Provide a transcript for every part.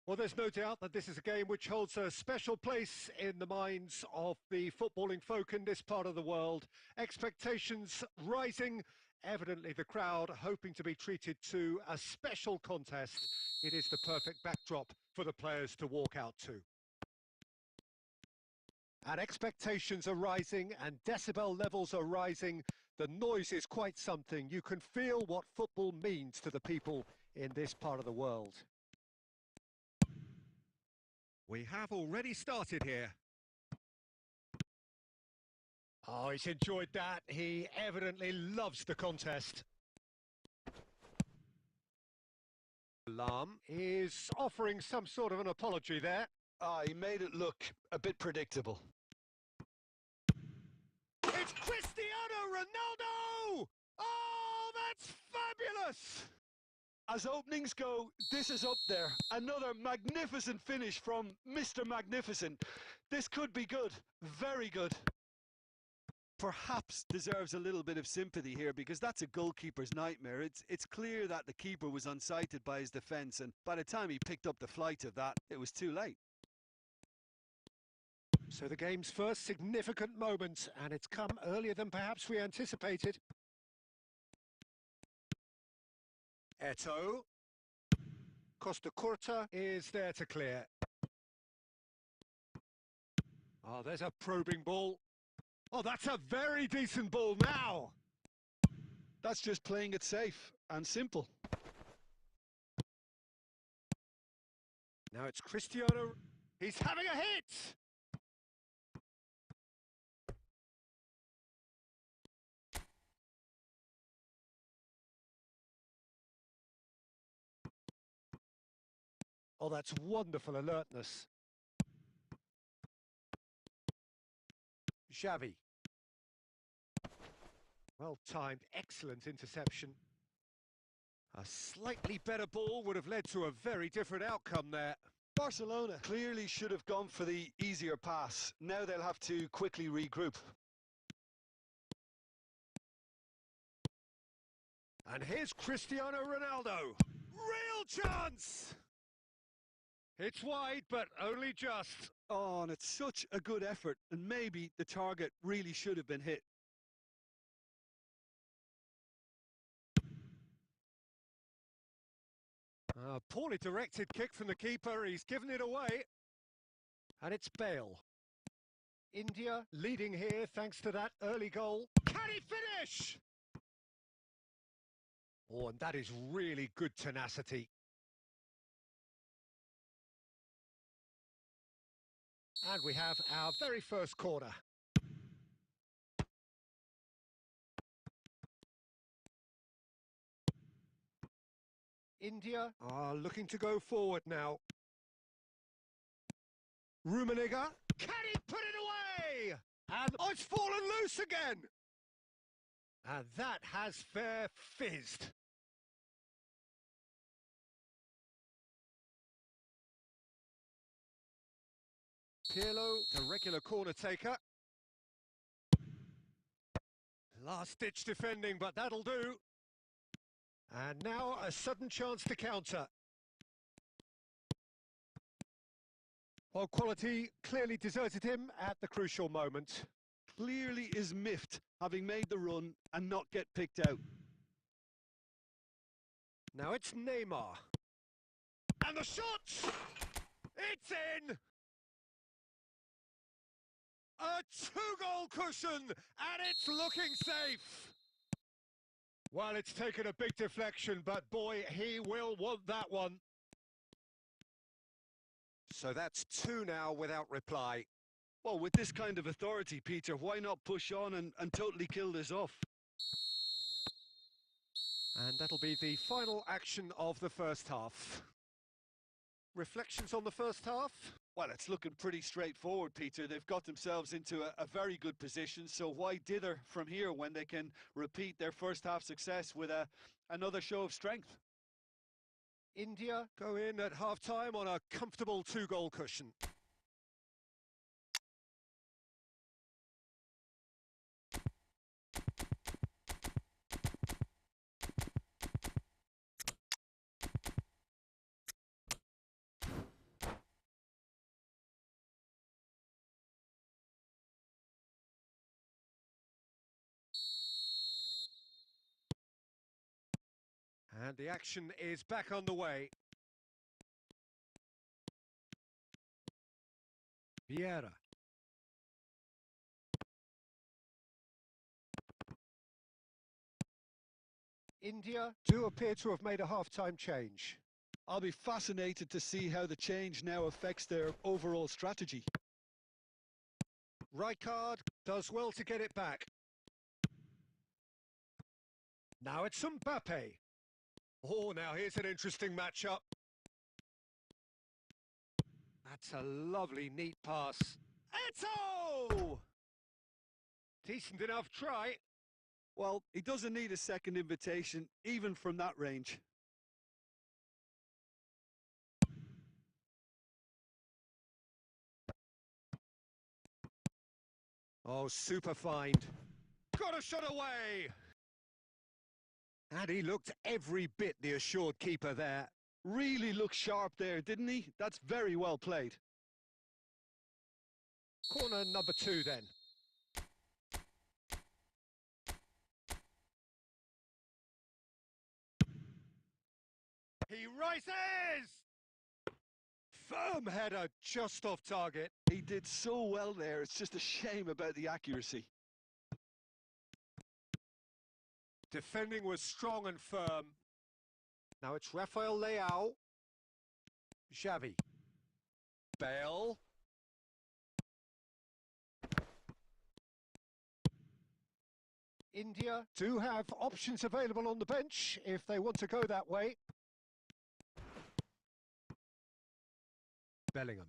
Well, there's no doubt that this is a game which holds a special place in the minds of the footballing folk in this part of the world. Expectations rising, evidently the crowd hoping to be treated to a special contest. It is the perfect backdrop for the players to walk out to. And expectations are rising and decibel levels are rising. The noise is quite something. You can feel what football means to the people in this part of the world. We have already started here. Oh, he's enjoyed that. He evidently loves the contest. Alarm is offering some sort of an apology there. He made it look a bit predictable. It's Cristiano Ronaldo! Oh, that's fabulous! As openings go, this is up there. Another magnificent finish from Mr. Magnificent. This could be good, very good. Perhaps deserves a little bit of sympathy here because that's a goalkeeper's nightmare. It's clear that the keeper was unsighted by his defence, and by the time he picked up the flight of that, it was too late. So the game's first significant moment, and it's come earlier than perhaps we anticipated. Eto'o. Costa Curta is there to clear. Oh, there's a probing ball. Oh, that's a very decent ball now. That's just playing it safe and simple. Now it's Cristiano. He's having a hit. Oh, that's wonderful alertness. Xavi. Well timed, excellent interception. A slightly better ball would have led to a very different outcome there. Barcelona clearly should have gone for the easier pass. Now they'll have to quickly regroup. And here's Cristiano Ronaldo. Real chance! It's wide, but only just. Oh, and it's such a good effort, and maybe the target really should have been hit. A poorly directed kick from the keeper, he's given it away. And it's Bale. India leading here thanks to that early goal. Can he finish? Oh, and that is really good tenacity. And we have our very first corner. India are looking to go forward now. Rummenigge. Can he put it away? And oh, it's fallen loose again. And that has fair fizzed. Pirlo, the regular corner taker. Last-ditch defending, but that'll do. And now a sudden chance to counter. Well, quality clearly deserted him at the crucial moment. Clearly is miffed, having made the run and not get picked out. Now it's Neymar. And the shot! It's in! A two-goal cushion, and it's looking safe. Well, it's taken a big deflection, but boy, he will want that one. So that's two now without reply. Well, with this kind of authority, Peter, why not push on and totally kill this off? And that'll be the final action of the first half. Reflections on the first half? Well, it's looking pretty straightforward, Peter. They've got themselves into a very good position, so why dither from here when they can repeat their first half success with another show of strength? India go in at half-time on a comfortable two-goal cushion. And the action is back on the way. Vieira. India do appear to have made a half-time change. I'll be fascinated to see how the change now affects their overall strategy. Rijkaard does well to get it back. Now it's Mbappe. Oh, now here's an interesting matchup. That's a lovely, neat pass. Eto! Decent enough try. Well, he doesn't need a second invitation, even from that range. Oh, super find. Got a shot away! And he looked every bit the assured keeper there. Really looked sharp there, didn't he? That's very well played. Corner number 2 then. He rises! Firm header just off target. He did so well there, it's just a shame about the accuracy. Defending was strong and firm. Now it's Rafael Leao. Xavi. Bale. India do have options available on the bench if they want to go that way. Bellingham.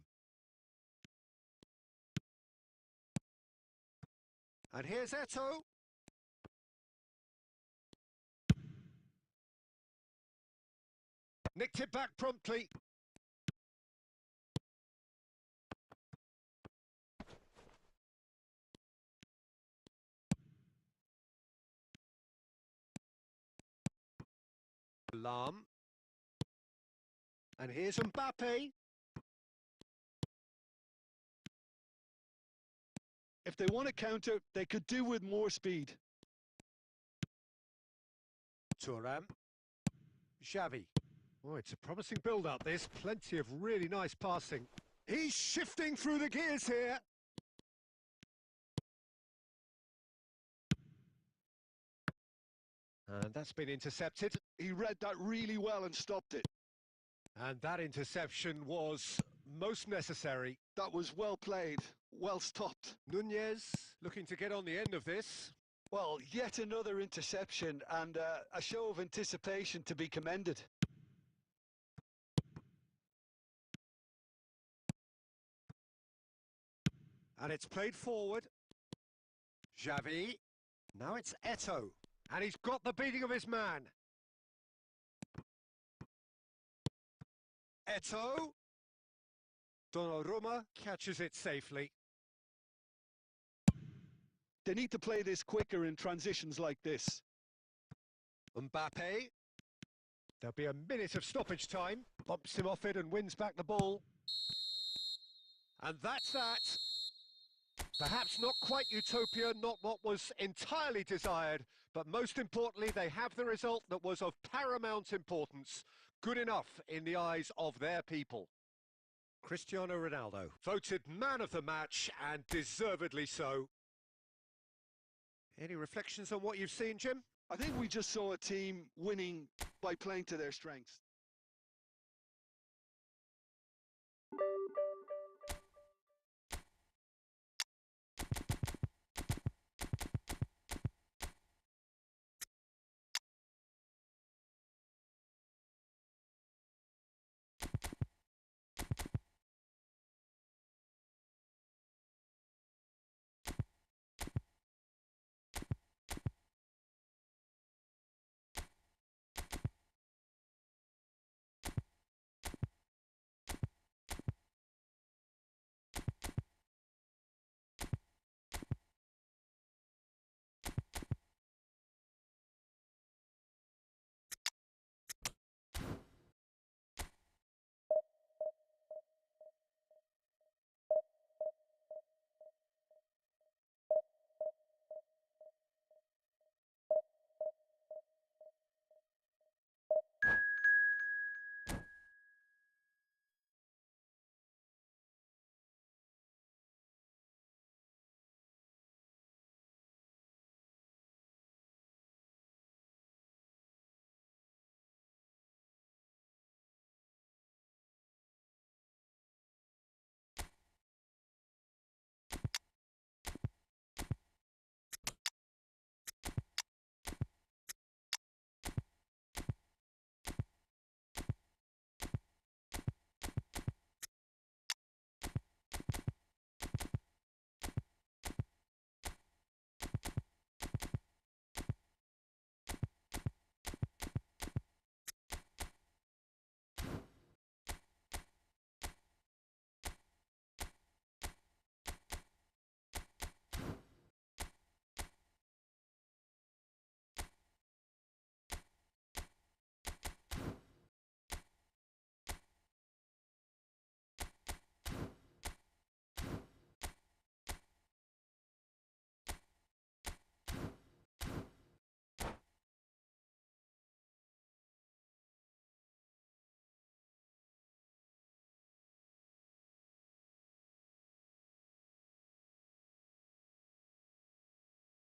And here's Eto. Nicked it back promptly. Lam. And here's Mbappe. If they want to counter, they could do with more speed. Thuram. Xavi. Oh, it's a promising build-up, this. Plenty of really nice passing. He's shifting through the gears here. And that's been intercepted. He read that really well and stopped it. And that interception was most necessary. That was well played, well stopped. Nunez looking to get on the end of this. Well, yet another interception and a show of anticipation to be commended. And it's played forward. Xavi. Now it's Eto. And he's got the beating of his man. Eto. Donnarumma catches it safely. They need to play this quicker in transitions like this. Mbappe. There'll be a minute of stoppage time. Bumps him off it and wins back the ball. And that's that. Perhaps not quite utopia, not what was entirely desired, but most importantly, they have the result that was of paramount importance. Good enough in the eyes of their people. Cristiano Ronaldo, voted man of the match, and deservedly so. Any reflections on what you've seen, Jim? I think we just saw a team winning by playing to their strengths.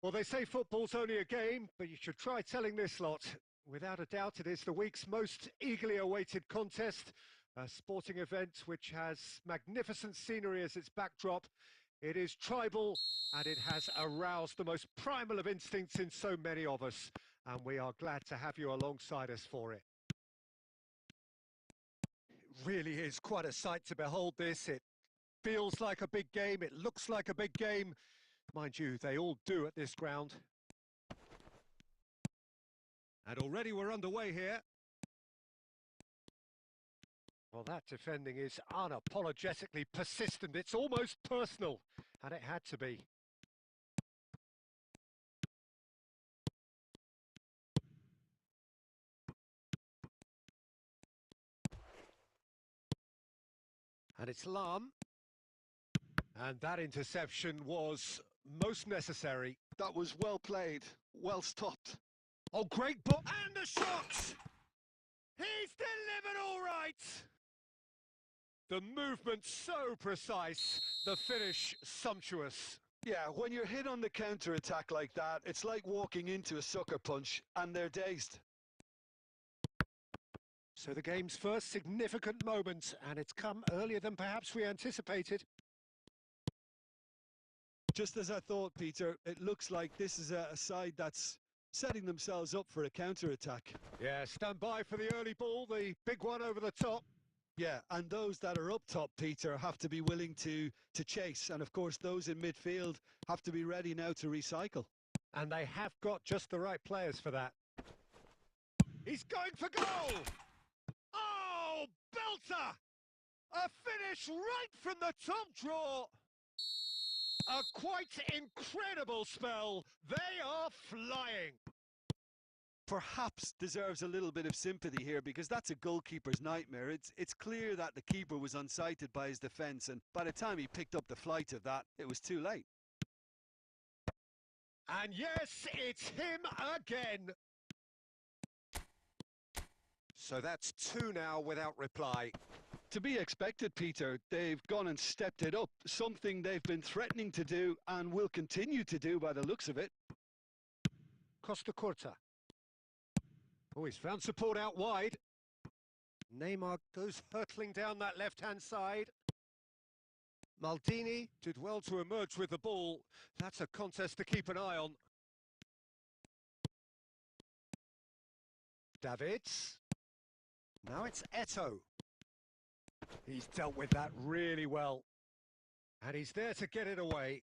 Well, they say football's only a game, but you should try telling this lot. Without a doubt, it is the week's most eagerly awaited contest, a sporting event which has magnificent scenery as its backdrop. It is tribal, and it has aroused the most primal of instincts in so many of us, and we are glad to have you alongside us for it. It really is quite a sight to behold this. It feels like a big game, it looks like a big game. Mind you, they all do at this ground. And already we're underway here. Well, that defending is unapologetically persistent. It's almost personal, and it had to be. And it's Lam. And that interception was most necessary. That was well played, well stopped. Oh, great ball. And the shot! He's delivered all right! The movement so precise, the finish sumptuous. Yeah, when you're hit on the counter-attack like that, it's like walking into a sucker punch, and they're dazed. So the game's first significant moment, and it's come earlier than perhaps we anticipated. Just as I thought, Peter, it looks like this is a side that's setting themselves up for a counter-attack. Yeah, stand by for the early ball, the big one over the top. Yeah, and those that are up top, Peter, have to be willing to chase. And of course, those in midfield have to be ready now to recycle. And they have got just the right players for that. He's going for goal! Oh, belter! A finish right from the top draw! A quite incredible spell. They are flying. Perhaps deserves a little bit of sympathy here, because that's a goalkeeper's nightmare. It's clear that the keeper was unsighted by his defence, and by the time he picked up the flight of that, it was too late. And yes, it's him again. So that's two now without reply. To be expected, Peter. They've gone and stepped it up, something they've been threatening to do and will continue to do by the looks of it. Costa Curta. Oh, he's found support out wide. Neymar goes hurtling down that left-hand side. Maldini did well to emerge with the ball. That's a contest to keep an eye on. Davids. Now it's Eto'o. He's dealt with that really well. And he's there to get it away.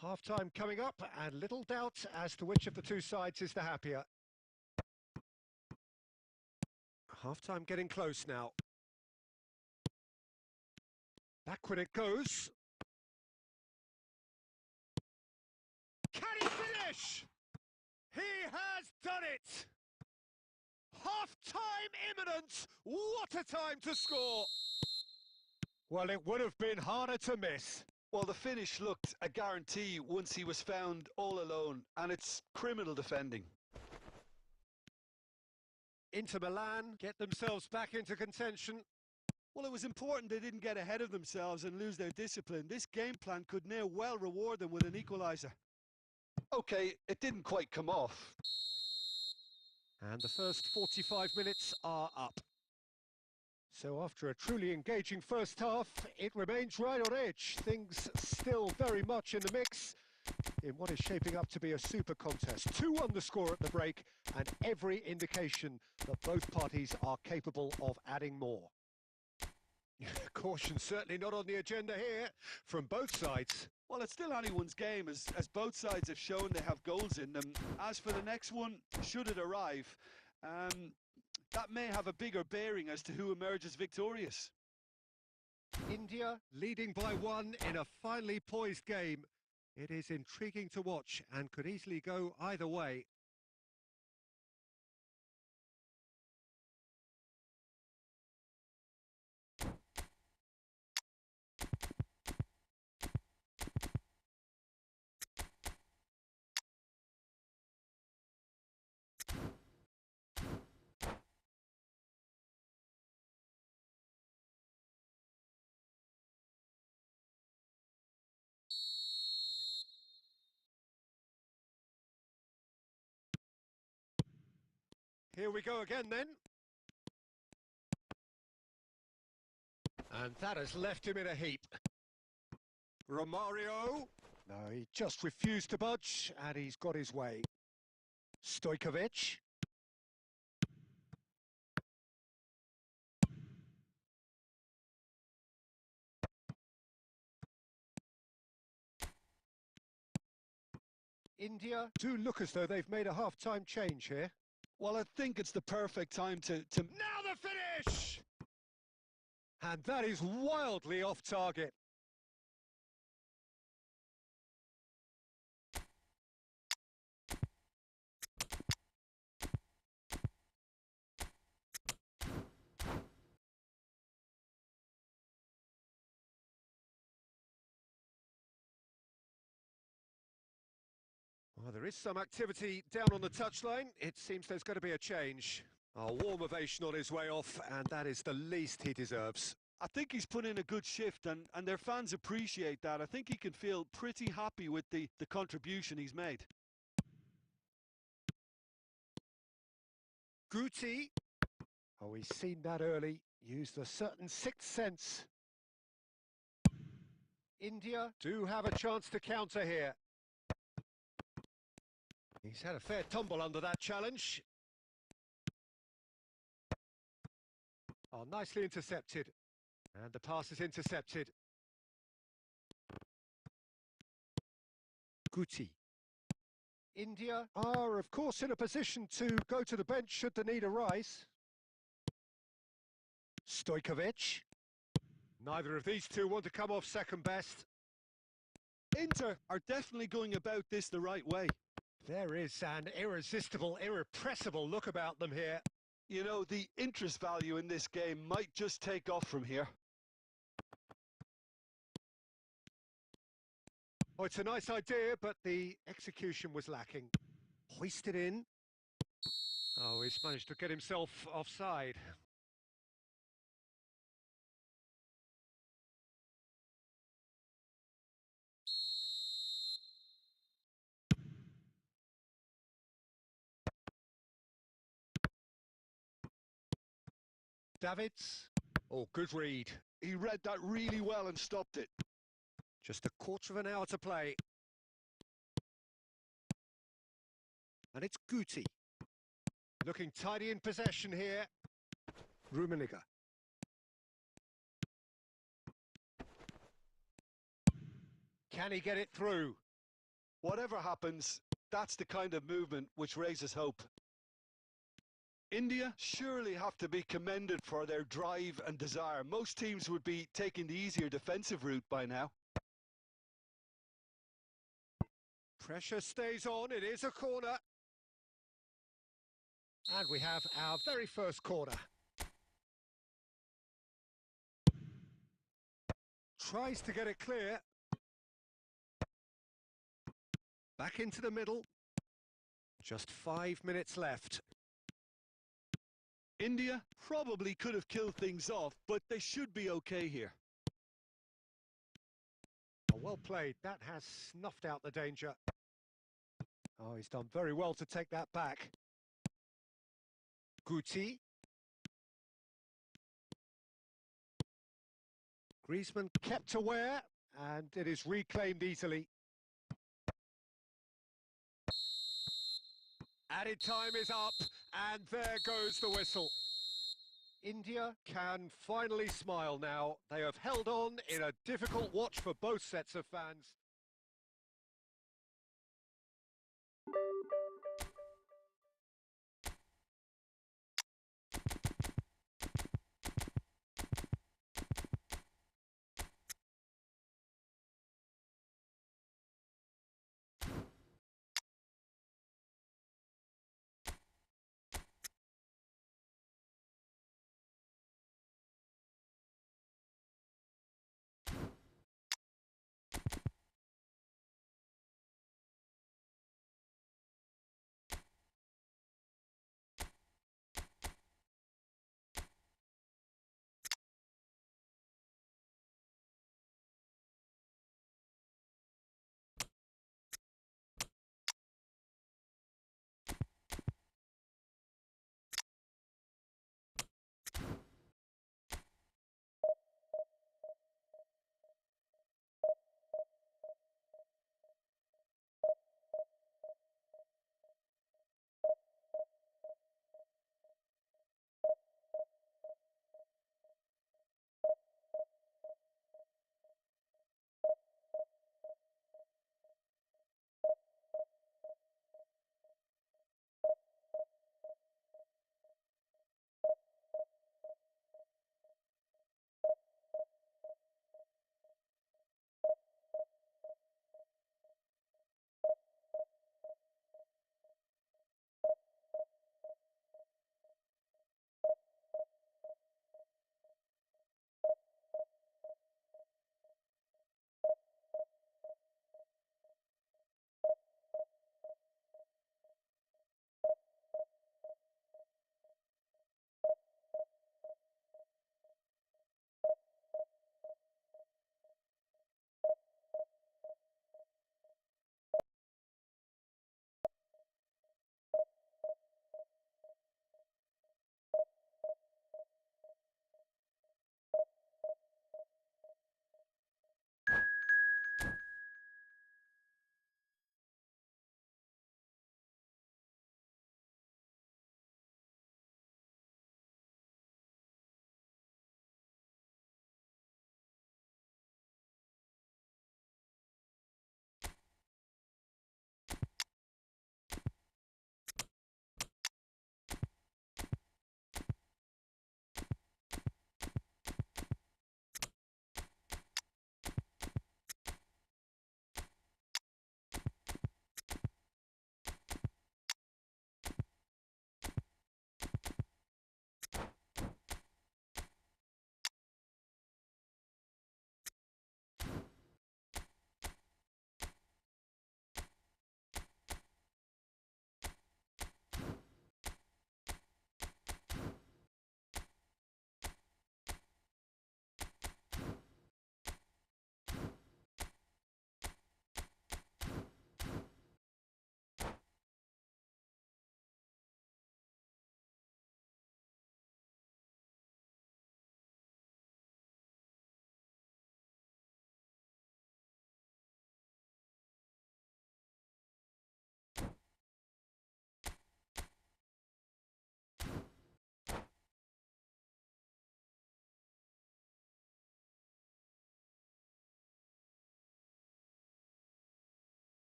Half-time coming up, and little doubt as to which of the two sides is the happier. Half-time getting close now. Backward it goes. Can he finish? He has done it! Half-time imminent! What a time to score! Well, it would have been harder to miss. Well, the finish looked a guarantee once he was found all alone, and it's criminal defending. Inter Milan get themselves back into contention. Well, it was important they didn't get ahead of themselves and lose their discipline. This game plan could now well reward them with an equaliser. Okay, it didn't quite come off. And the first 45 minutes are up. So after a truly engaging first half, it remains right on edge. Things still very much in the mix in what is shaping up to be a super contest. 2-1 the score at the break, and every indication that both parties are capable of adding more. Caution certainly not on the agenda here from both sides. Well, it's still anyone's game, as both sides have shown they have goals in them. As for the next one, should it arrive, that may have a bigger bearing as to who emerges victorious. India leading by 1 in a finely poised game. It is intriguing to watch and could easily go either way. Here we go again then. And that has left him in a heap. Romario. No, he just refused to budge, and he's got his way. Stojkovic. India do look as though they've made a half-time change here. Well, I think it's the perfect time to... Now the finish! And that is wildly off target. Well, there is some activity down on the touchline. It seems there's going to be a change. A warm ovation on his way off, and that is the least he deserves. I think he's put in a good shift, and their fans appreciate that. I think he can feel pretty happy with the contribution he's made. Guti. Oh, he's seen that early. Used a certain sixth sense. India do have a chance to counter here. He's had a fair tumble under that challenge. Oh, nicely intercepted. And the pass is intercepted. Guti. India are, of course, in a position to go to the bench should the need arise. Stojkovic. Neither of these two want to come off second best. Inter are definitely going about this the right way. There is an irresistible, irrepressible look about them here. You know, the interest value in this game might just take off from here. Oh, it's a nice idea, but the execution was lacking. Hoisted in. Oh, he's managed to get himself offside. Davids. Oh, good read. He read that really well and stopped it. Just a quarter of an hour to play. And it's Guti. Looking tidy in possession here. Rummenigge. Can he get it through? Whatever happens, that's the kind of movement which raises hope. India surely have to be commended for their drive and desire. Most teams would be taking the easier defensive route by now. Pressure stays on, it is a corner. And we have our very first corner. Tries to get it clear. Back into the middle. Just 5 minutes left. India probably could have killed things off, but they should be okay here. Oh, well played. That has snuffed out the danger. Oh, he's done very well to take that back. Guti. Griezmann kept aware, and it is reclaimed easily. Added time is up, and there goes the whistle. India can finally smile now. They have held on in a difficult watch for both sets of fans.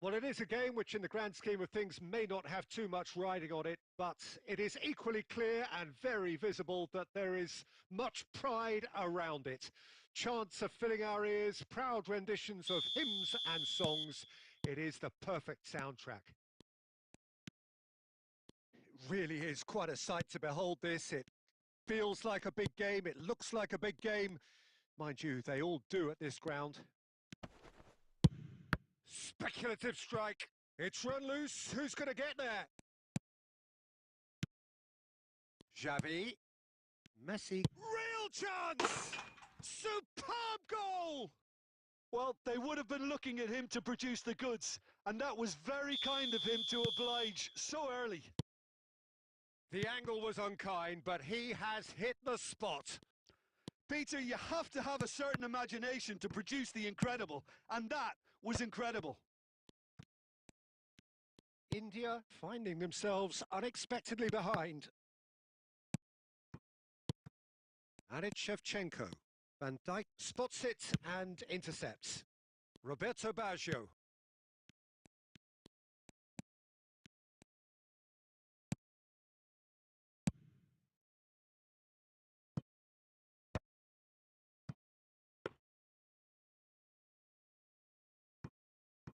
Well, it is a game which in the grand scheme of things may not have too much riding on it, but it is equally clear and very visible that there is much pride around it. Chants are filling our ears, proud renditions of hymns and songs. It is the perfect soundtrack. It really is quite a sight to behold this. It feels like a big game, it looks like a big game. Mind you, they all do at this ground. Speculative strike. It's run loose. Who's going to get there? Xavi. Messi. Real chance! Superb goal! Well, they would have been looking at him to produce the goods, and that was very kind of him to oblige so early. The angle was unkind, but he has hit the spot. Peter, you have to have a certain imagination to produce the incredible, and that was incredible. India finding themselves unexpectedly behind. And it's Shevchenko. Van Dijk spots it and intercepts. Roberto Baggio.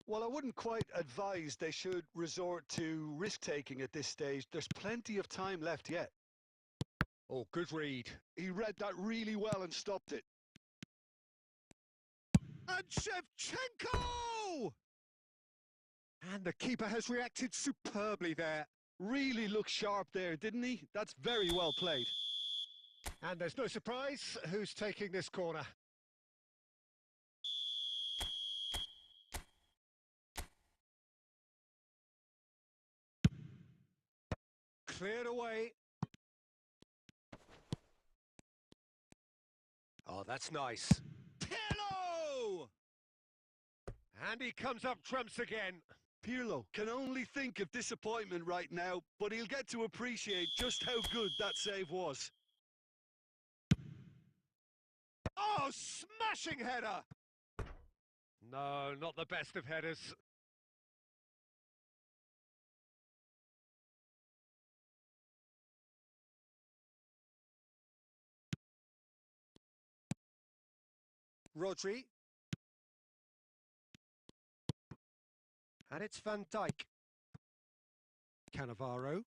Well, I wouldn't quite advise they should resort to risk-taking at this stage. There's plenty of time left yet. Oh, good read. He read that really well and stopped it. And Shevchenko! And the keeper has reacted superbly there. Really looked sharp there, didn't he? That's very well played. And there's no surprise who's taking this corner. Cleared away. Oh, that's nice. Pirlo! And he comes up trumps again. Pirlo can only think of disappointment right now, but he'll get to appreciate just how good that save was. Oh, smashing header! No, not the best of headers. Rodri. And it's Van Dijk. Cannavaro.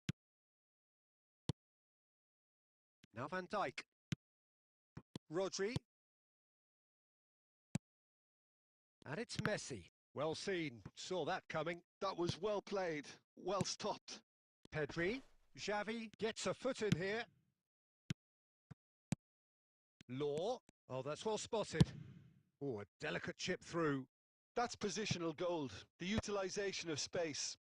Now Van Dijk. Rodri. And it's Messi. Well seen. Saw that coming. That was well played. Well stopped. Pedri. Xavi gets a foot in here. Law. Oh, that's well spotted. Oh, a delicate chip through. That's positional gold. The utilisation of space.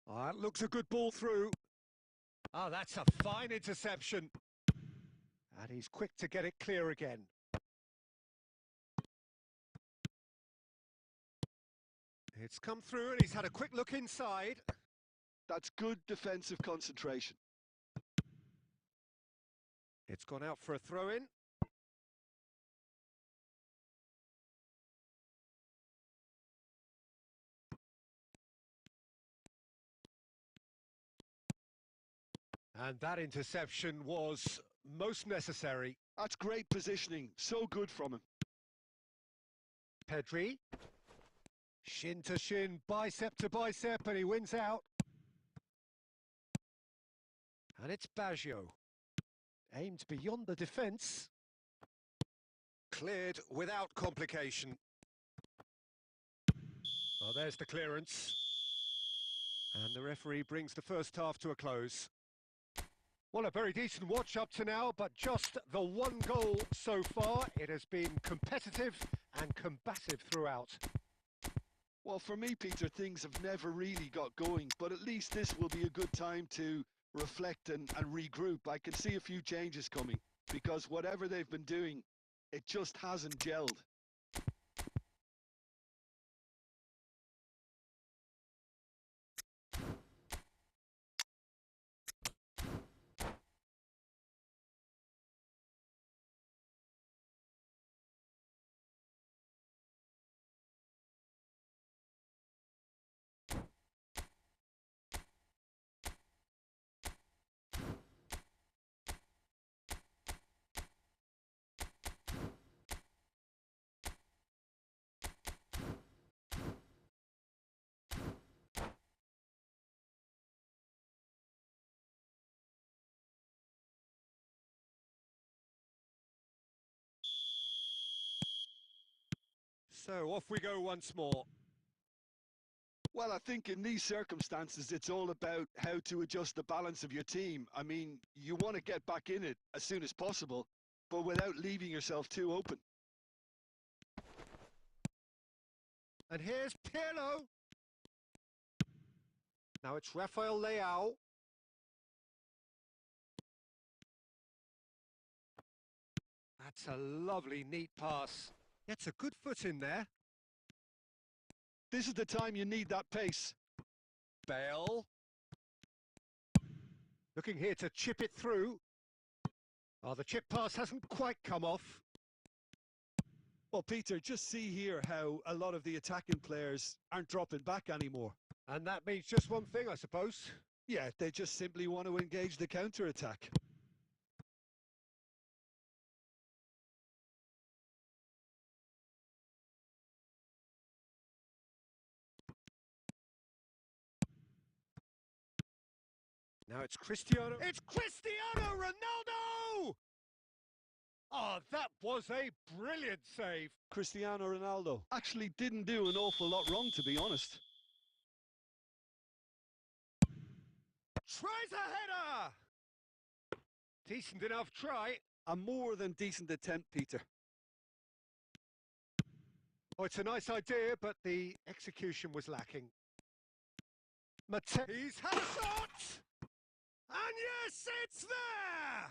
Ah, it looks a good ball through. Ah, that's a fine interception. And he's quick to get it clear again. It's come through and he's had a quick look inside. That's good defensive concentration. It's gone out for a throw-in. And that interception was most necessary. That's great positioning. So good from him. Pedri. Shin to shin, bicep to bicep, and he wins out. And it's Baggio. Aimed beyond the defence. Cleared without complication. Well, there's the clearance. And the referee brings the first half to a close. Well, a very decent watch up to now, but just the one goal so far. It has been competitive and combative throughout. Well, for me, Peter, things have never really got going, but at least this will be a good time to reflect and regroup. I can see a few changes coming, because whatever they've been doing, it just hasn't gelled. So off we go once more. Well, I think in these circumstances, it's all about how to adjust the balance of your team. I mean, you want to get back in it as soon as possible, but without leaving yourself too open. And here's Pirlo. Now it's Rafael Leao. That's a lovely, neat pass. Gets a good foot in there. This is the time you need that pace. Bale. Looking here to chip it through. Oh, the chip pass hasn't quite come off. Well, Peter, just see here how a lot of the attacking players aren't dropping back anymore. And that means just one thing, I suppose. Yeah, they just simply want to engage the counter-attack. Now it's Cristiano. It's Cristiano Ronaldo! Oh, that was a brilliant save. Cristiano Ronaldo actually didn't do an awful lot wrong, to be honest. Tries a header! Decent enough try. A more than decent attempt, Peter. Oh, it's a nice idea, but the execution was lacking. He's had a shot! And yes, it's there!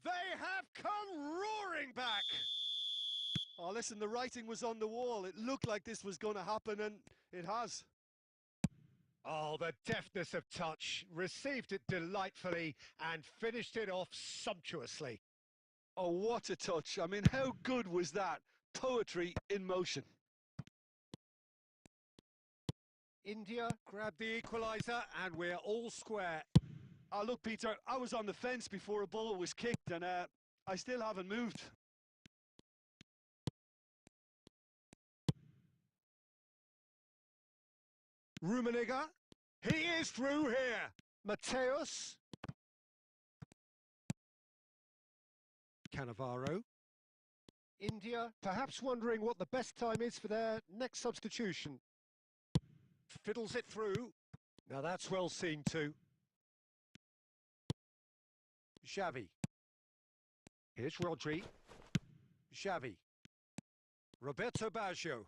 They have come roaring back! Oh, listen, the writing was on the wall. It looked like this was going to happen, and it has. Oh, the deftness of touch. Received it delightfully and finished it off sumptuously. Oh, what a touch. I mean, how good was that? Poetry in motion. India grabbed the equaliser and we're all square. Oh, look, Peter, I was on the fence before a ball was kicked, and I still haven't moved. Rummenigge, he is through here. Mateus. Cannavaro. India, perhaps wondering what the best time is for their next substitution. Fiddles it through. Now that's well seen too. Xavi. Here's Rodri. Xavi. Roberto Baggio.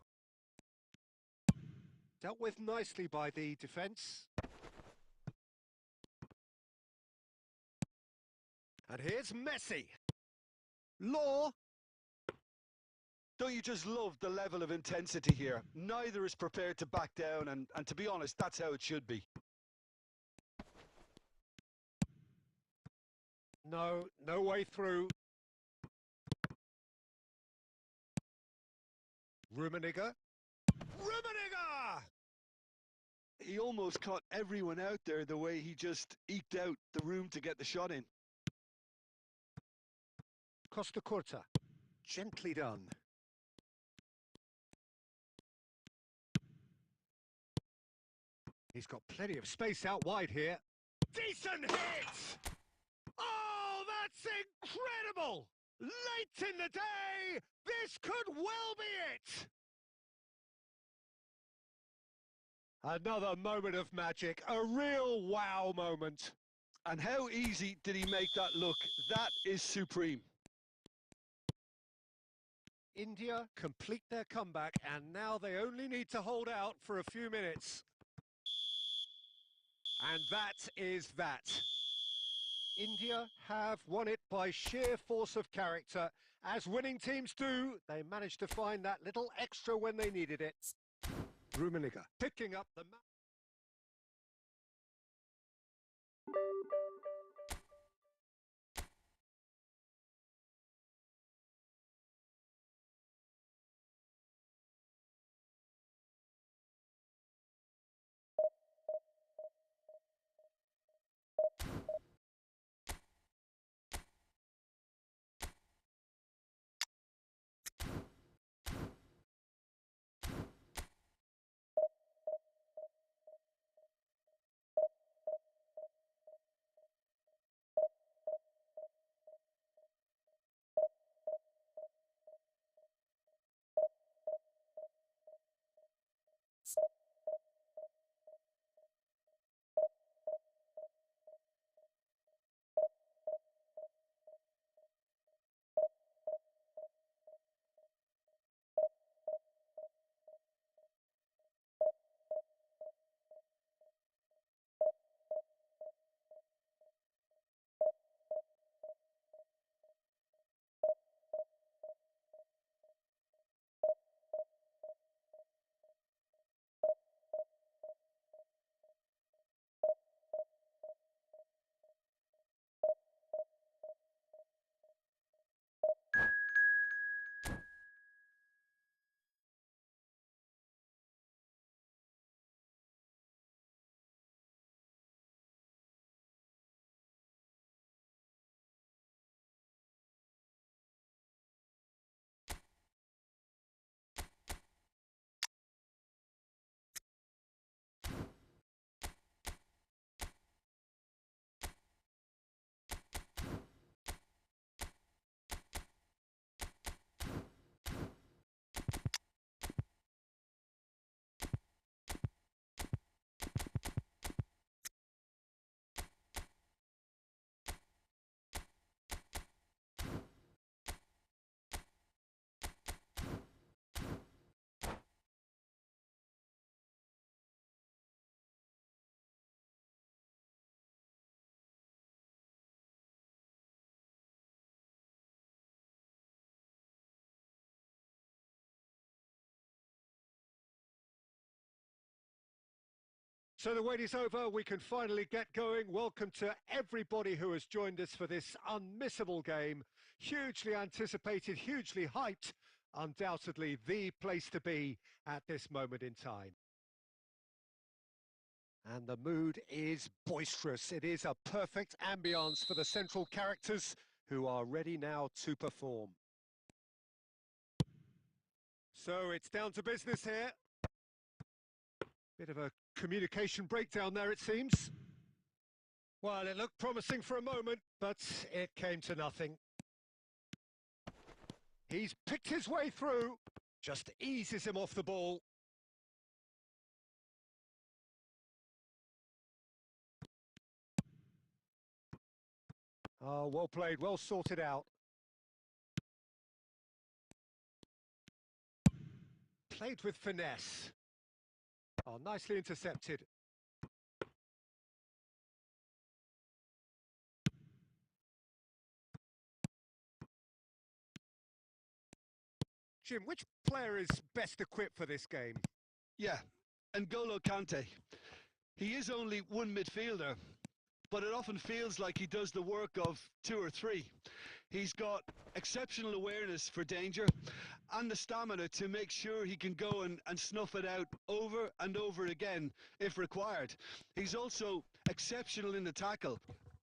Dealt with nicely by the defence. And here's Messi. Law. Don't you just love the level of intensity here? Neither is prepared to back down, and to be honest, that's how it should be. No way through. Rummenigge. Rummenigge! He almost caught everyone out there the way he just eked out the room to get the shot in. Costa Curta. Gently done. He's got plenty of space out wide here. Decent hit! Oh, that's incredible! Late in the day, this could well be it! Another moment of magic, a real wow moment. And how easy did he make that look? That is supreme. India complete their comeback, and now they only need to hold out for a few minutes. And that is that. India have won it by sheer force of character. As winning teams do, they managed to find that little extra when they needed it. Rummenigge picking up the... So the wait is over, we can finally get going. Welcome to everybody who has joined us for this unmissable game. Hugely anticipated, hugely hyped, undoubtedly the place to be at this moment in time. And the mood is boisterous. It is a perfect ambience for the central characters who are ready now to perform. So it's down to business here. Bit of a communication breakdown there, it seems. Well, it looked promising for a moment, but it came to nothing. He's picked his way through, just eases him off the ball. Oh, well played, well sorted out. Played with finesse. Oh, nicely intercepted. Jim, which player is best equipped for this game? Yeah, N'Golo Kante. He is only one midfielder, but it often feels like he does the work of two or three. He's got exceptional awareness for danger and the stamina to make sure he can go and snuff it out over and over again if required. He's also exceptional in the tackle.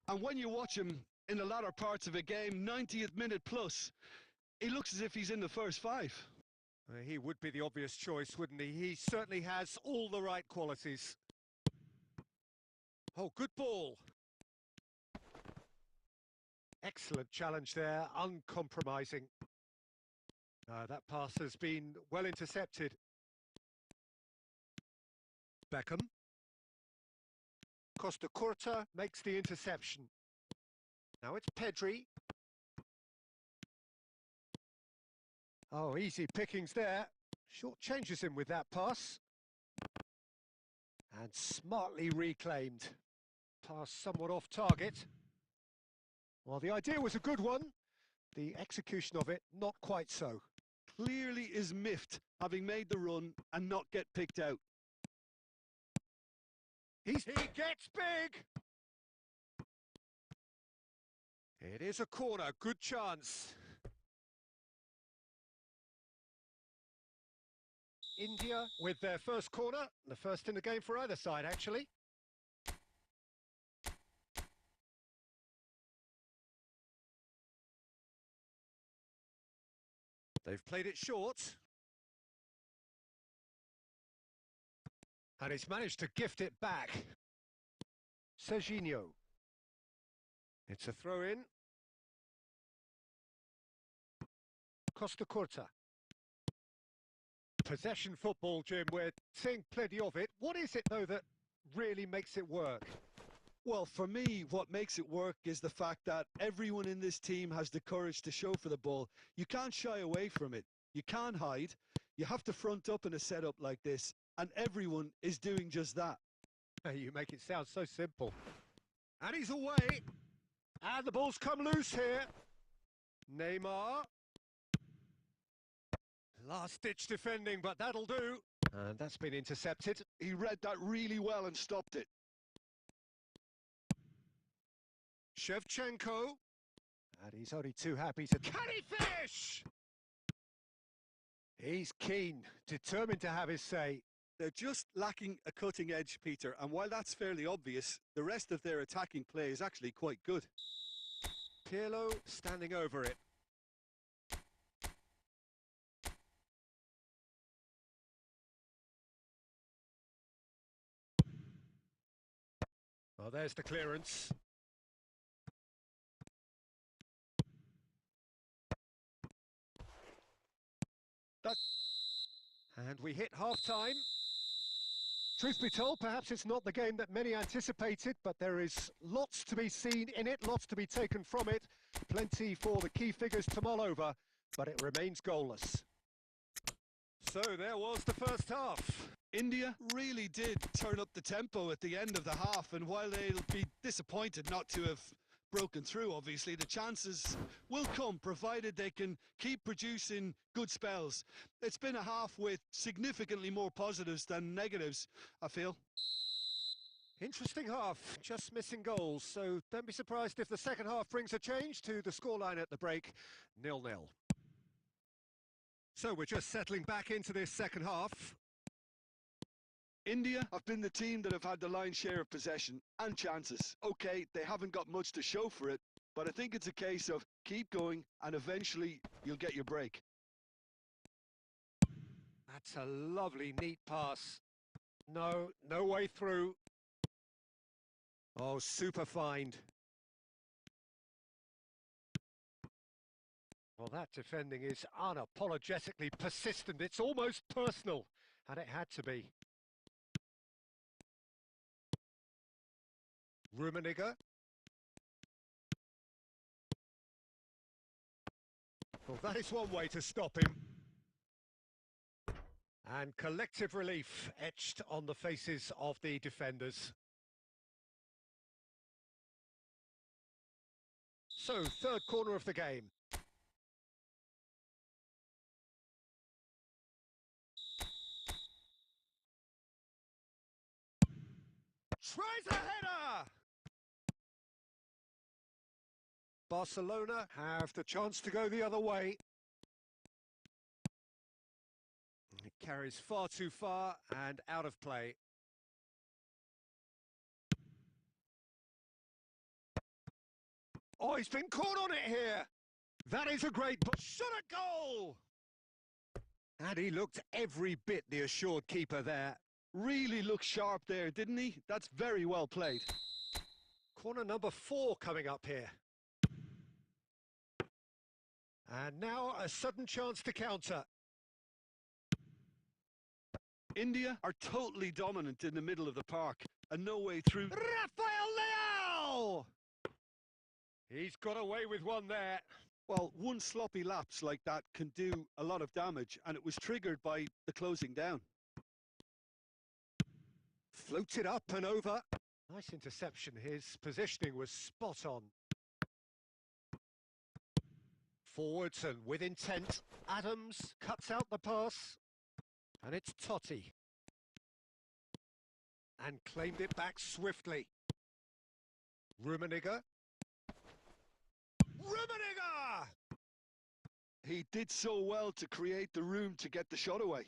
And when you watch him in the latter parts of a game, 90th minute plus, he looks as if he's in the first five. He would be the obvious choice, wouldn't he? He certainly has all the right qualities. Oh, good ball. Excellent challenge there, uncompromising. That pass has been well intercepted. Beckham. Costa Curta makes the interception. Now it's Pedri. Oh, easy pickings there. Short changes him with that pass. And smartly reclaimed. Pass somewhat off target. Well, the idea was a good one. The execution of it, not quite so. Clearly is miffed, having made the run and not get picked out. He gets big! It is a corner, good chance. India with their first corner, the first in the game for either side, actually. They've played it short. And he's managed to gift it back. Serginho. It's a throw-in. Costa Curta. Possession football, Jim, we're seeing plenty of it. What is it, though, that really makes it work? Well, for me, what makes it work is the fact that everyone in this team has the courage to show for the ball. You can't shy away from it. You can't hide. You have to front up in a setup like this, and everyone is doing just that. You make it sound so simple. And he's away. And the ball's come loose here. Neymar. Last-ditch defending, but that'll do. And that's been intercepted. He read that really well and stopped it. Shevchenko. And he's only too happy to... Can he finish? He's keen, determined to have his say. They're just lacking a cutting edge, Peter, and while that's fairly obvious, the rest of their attacking play is actually quite good. Pirlo standing over it. Well, there's the clearance. And we hit half-time. Truth be told, perhaps it's not the game that many anticipated, but there is lots to be seen in it, lots to be taken from it. Plenty for the key figures to mull over, but it remains goalless. So there was the first half. India really did turn up the tempo at the end of the half, and while they'll be disappointed not to have broken through, obviously, the chances will come, provided they can keep producing good spells. It's been a half with significantly more positives than negatives, I feel. Interesting half, just missing goals, so don't be surprised if the second half brings a change to the scoreline at the break, 0-0. So we're just settling back into this second half. India have been the team that have had the lion's share of possession and chances. Okay, they haven't got much to show for it, but I think it's a case of keep going and eventually you'll get your break. That's a lovely, neat pass. No way through. Oh, super find. Well, that defending is unapologetically persistent. It's almost personal, and it had to be. Rummenigge. Well, that is one way to stop him. And collective relief etched on the faces of the defenders. So, third corner of the game. Tries a header! Barcelona have the chance to go the other way. It carries far too far and out of play. Oh, he's been caught on it here. That is a great shot at goal! And he looked every bit the assured keeper there. Really looked sharp there, didn't he? That's very well played. Corner number 4 coming up here. And now a sudden chance to counter. India are totally dominant in the middle of the park and no way through. Rafael Leao! He's got away with one there. Well, one sloppy lapse like that can do a lot of damage, and it was triggered by the closing down. Floated up and over. Nice interception. His positioning was spot on. Forwards and with intent. Adams cuts out the pass. And it's Totti. And claimed it back swiftly. Rummenigge. Rummenigge! He did so well to create the room to get the shot away.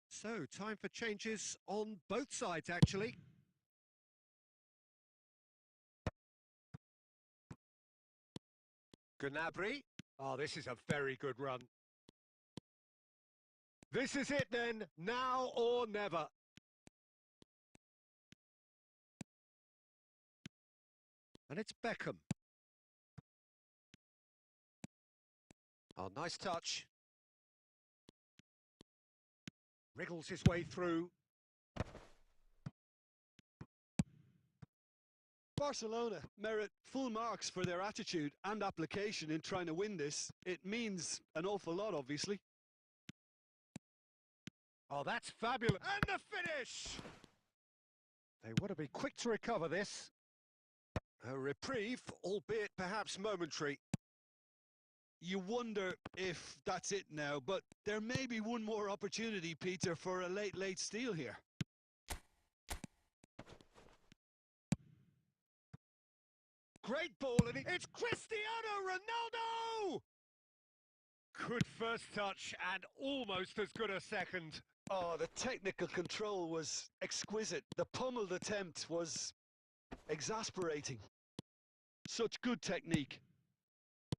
So, time for changes on both sides, actually. Gnabry. Oh, this is a very good run. This is it then, now or never. And it's Beckham. Oh, nice touch. Wriggles his way through. Barcelona merit full marks for their attitude and application in trying to win this. It means an awful lot, obviously. Oh, that's fabulous. And the finish! They want to be quick to recover this. A reprieve, albeit perhaps momentary. You wonder if that's it now, but there may be one more opportunity, Peter, for a late steal here. Great ball, and it's Cristiano Ronaldo! Good first touch, and almost as good a second. Oh, the technical control was exquisite. The pummeled attempt was exasperating. Such good technique.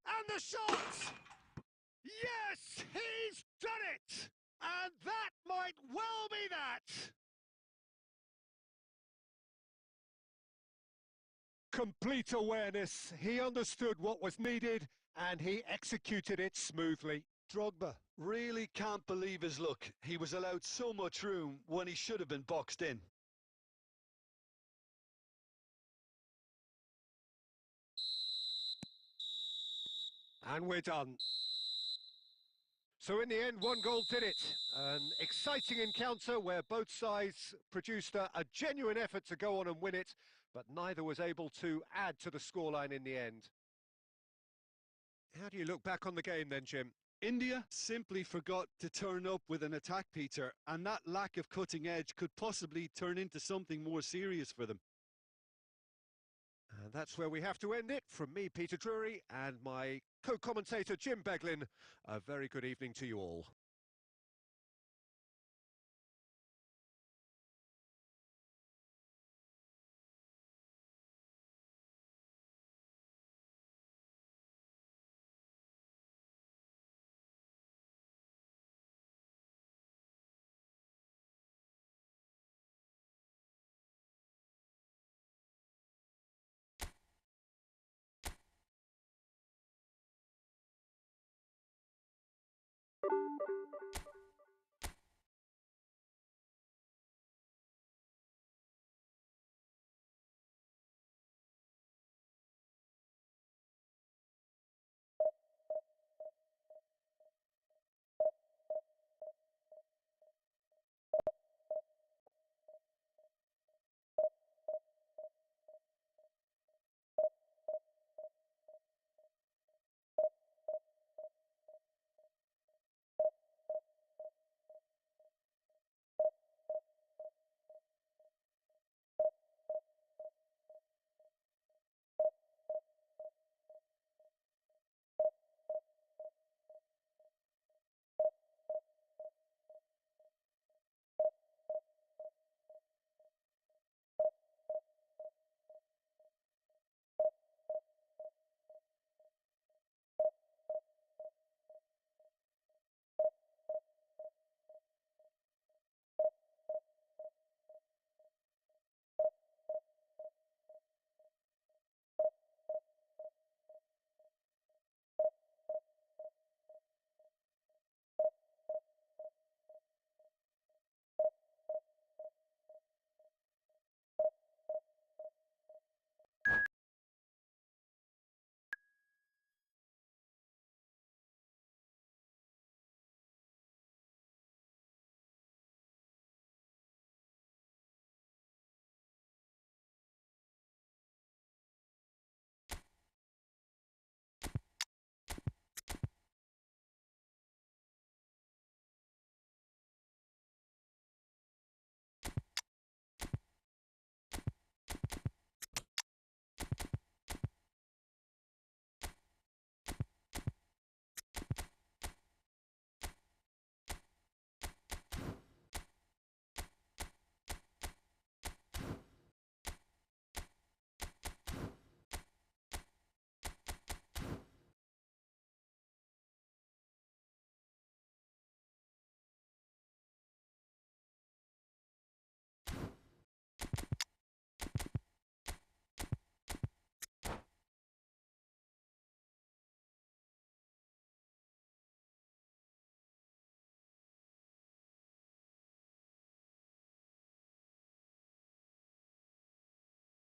And the shot! Yes, he's done it! And that might well be that! Complete awareness. He understood what was needed, and he executed it smoothly. Drogba really can't believe his luck. He was allowed so much room when he should have been boxed in. And we're done. So in the end, one goal did it. An exciting encounter where both sides produced a genuine effort to go on and win it, but neither was able to add to the scoreline in the end. How do you look back on the game then, Jim? India simply forgot to turn up with an attack, Peter, and that lack of cutting edge could possibly turn into something more serious for them. And that's where we have to end it. From me, Peter Drury, and my co-commentator, Jim Beglin, a very good evening to you all.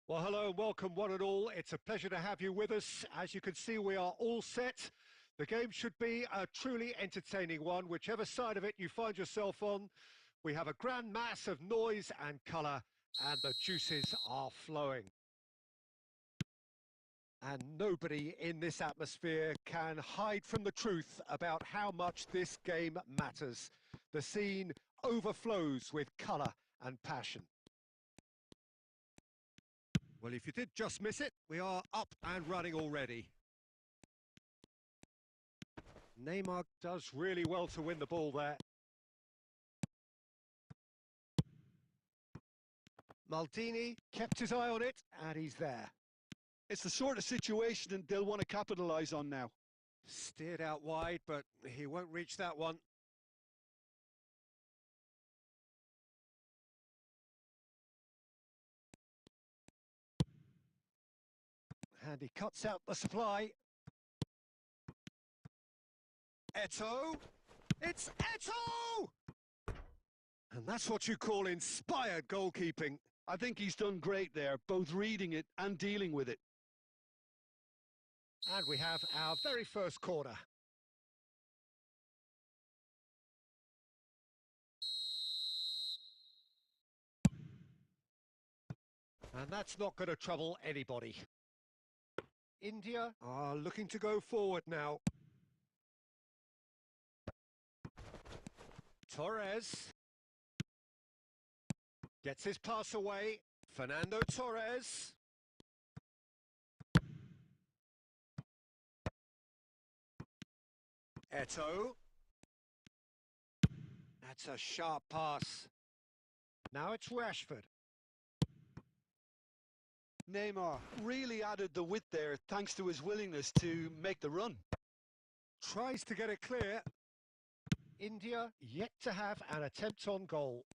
Well, hello and welcome one and all. It's a pleasure to have you with us. As you can see, we are all set. The game should be a truly entertaining one, whichever side of it you find yourself on. We have a grand mass of noise and colour, and the juices are flowing. And nobody in this atmosphere can hide from the truth about how much this game matters. The scene overflows with colour and passion. Well, if you did just miss it, we are up and running already. Neymar does really well to win the ball there. Maldini kept his eye on it, and he's there. It's the sort of situation that they'll want to capitalise on now. Steered out wide, but he won't reach that one. And he cuts out the supply. Eto'o! It's Eto'o! And that's what you call inspired goalkeeping. I think he's done great there, both reading it and dealing with it. And we have our very first corner. And that's not going to trouble anybody. India are looking to go forward now. Torres gets his pass away. Fernando Torres. Eto'o. That's a sharp pass. Now it's Rashford. Neymar really added the width there thanks to his willingness to make the run. Tries to get it clear. India yet to have an attempt on goal.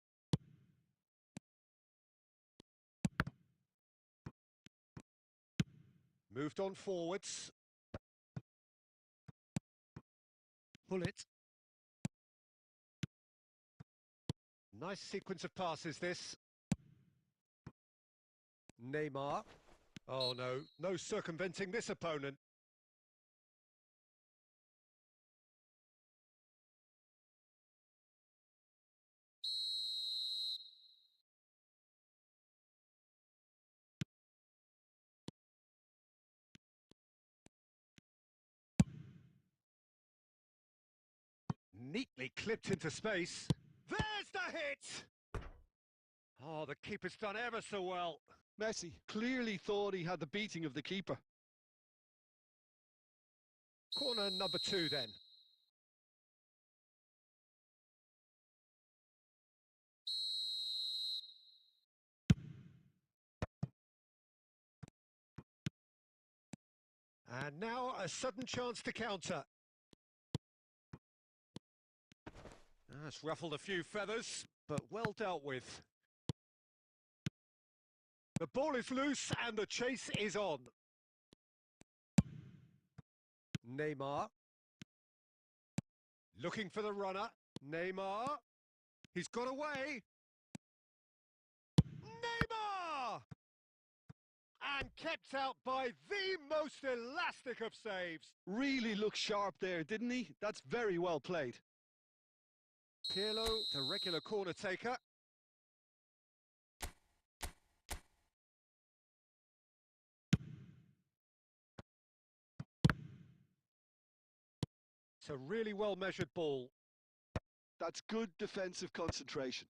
Moved on forwards. Bullet. Nice sequence of passes this. Neymar. Oh no, no circumventing this opponent. Neatly clipped into space. There's the hit! Oh, the keeper's done ever so well. Messi clearly thought he had the beating of the keeper. Corner number 2 then. And now a sudden chance to counter. That's ruffled a few feathers, but well dealt with. The ball is loose and the chase is on. Neymar. Looking for the runner. Neymar. He's got away. Neymar! And kept out by the most elastic of saves. Really looked sharp there, didn't he? That's very well played. Pirlo, the regular corner taker. It's a really well-measured ball. That's good defensive concentration.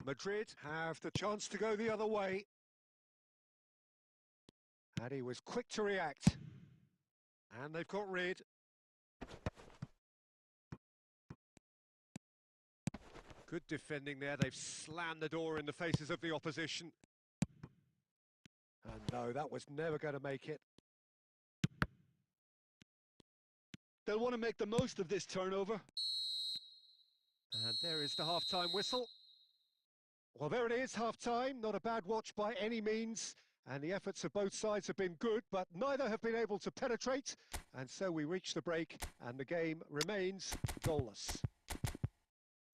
Madrid have the chance to go the other way. And he was quick to react. And they've got rid. Good defending there. They've slammed the door in the faces of the opposition. And no, that was never going to make it. They'll want to make the most of this turnover. And there is the half-time whistle. Well, there it is, half-time. Not a bad watch by any means. And the efforts of both sides have been good, but neither have been able to penetrate. And so we reach the break, and the game remains goalless.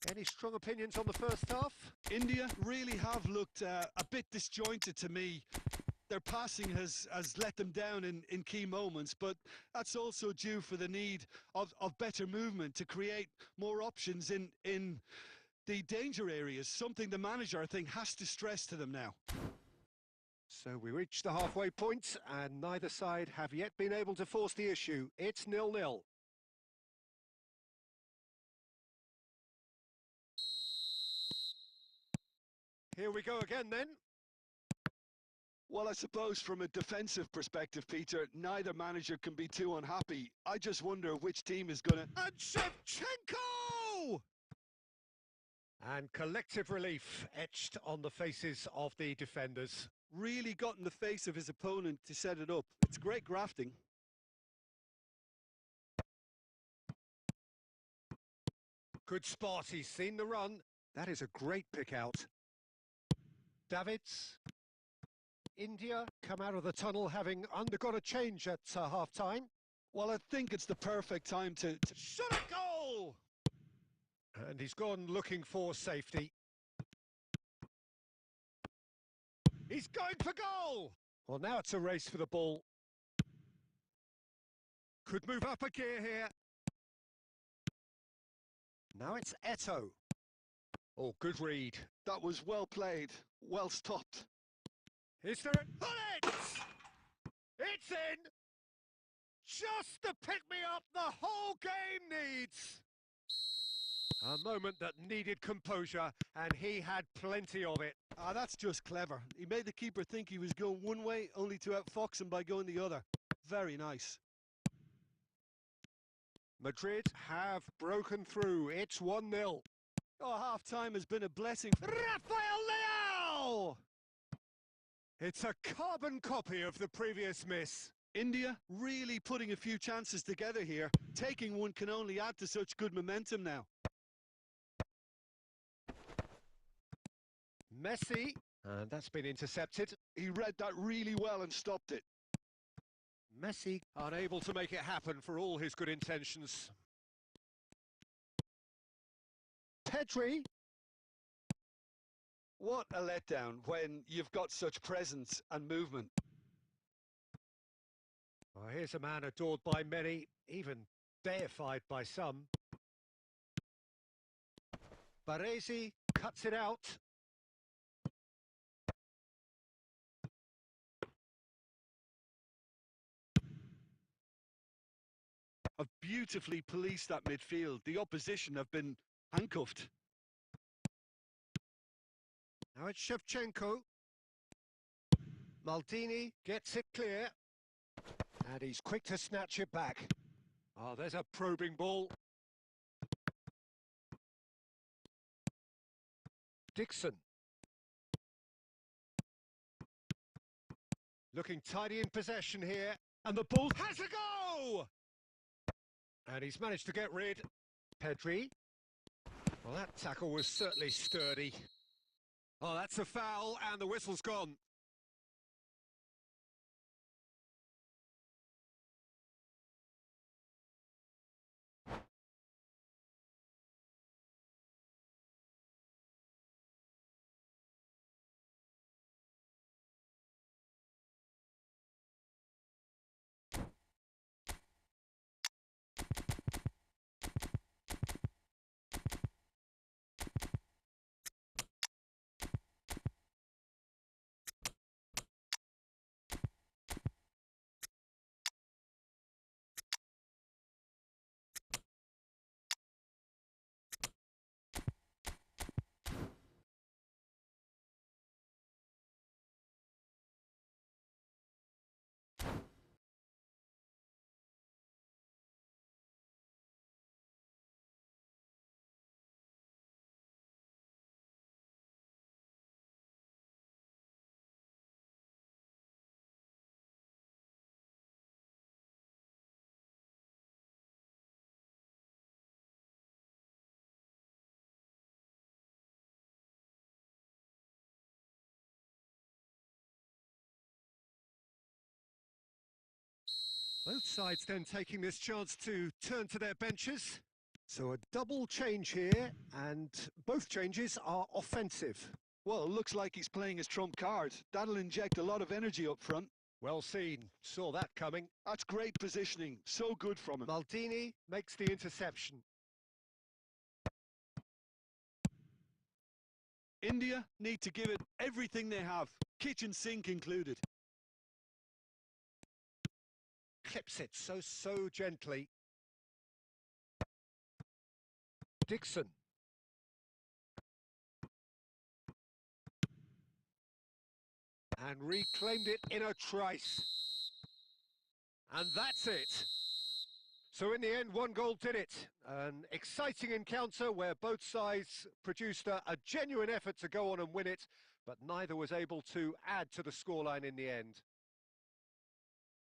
Any strong opinions on the first half? India really have looked a bit disjointed to me. Their passing has let them down in key moments, but that's also due for the need of better movement to create more options in the danger areas, something the manager, I think, has to stress to them now. So we reach the halfway point, and neither side have yet been able to force the issue. It's 0-0. Here we go again then. Well, I suppose from a defensive perspective, Peter, neither manager can be too unhappy. I just wonder which team is going to... And Shevchenko! And collective relief etched on the faces of the defenders. Really got in the face of his opponent to set it up. It's great grafting. Good spot, he's seen the run. That is a great pick out. Davids. India come out of the tunnel having undergone a change at half-time. Well, I think it's the perfect time to... Shot a goal! And he's gone looking for safety. He's going for goal! Well, now it's a race for the ball. Could move up a gear here. Now it's Eto. Oh, good read. That was well played, well stopped. Is there a bullet? It's in! Just the pick-me-up the whole game needs! A moment that needed composure, and he had plenty of it. Ah, that's just clever. He made the keeper think he was going one way, only to outfox him by going the other. Very nice. Madrid have broken through. It's 1-0. Oh, half-time has been a blessing. Rafael Leao! It's a carbon copy of the previous miss. India really putting a few chances together here. Taking one can only add to such good momentum now. Messi, and that's been intercepted. He read that really well and stopped it. Messi unable to make it happen for all his good intentions. Pedri. What a letdown when you've got such presence and movement. Oh, here's a man adored by many, even deified by some. Baresi cuts it out. Have beautifully policed that midfield. The opposition have been handcuffed. Now it's Shevchenko. Maldini gets it clear. And he's quick to snatch it back. Oh, there's a probing ball. Dixon. Looking tidy in possession here. And the ball has a go! And he's managed to get rid. Pedri. Well, that tackle was certainly sturdy. Oh, that's a foul, and the whistle's gone. Both sides then taking this chance to turn to their benches. So a double change here, and both changes are offensive. Well, it looks like he's playing his trump card. That'll inject a lot of energy up front. Well seen, saw that coming. That's great positioning, so good from him. Maldini makes the interception. India need to give it everything they have, kitchen sink included. Clips it so gently. Dixon. And reclaimed it in a trice. And that's it. So in the end, one goal did it. An exciting encounter where both sides produced a genuine effort to go on and win it, but neither was able to add to the scoreline in the end.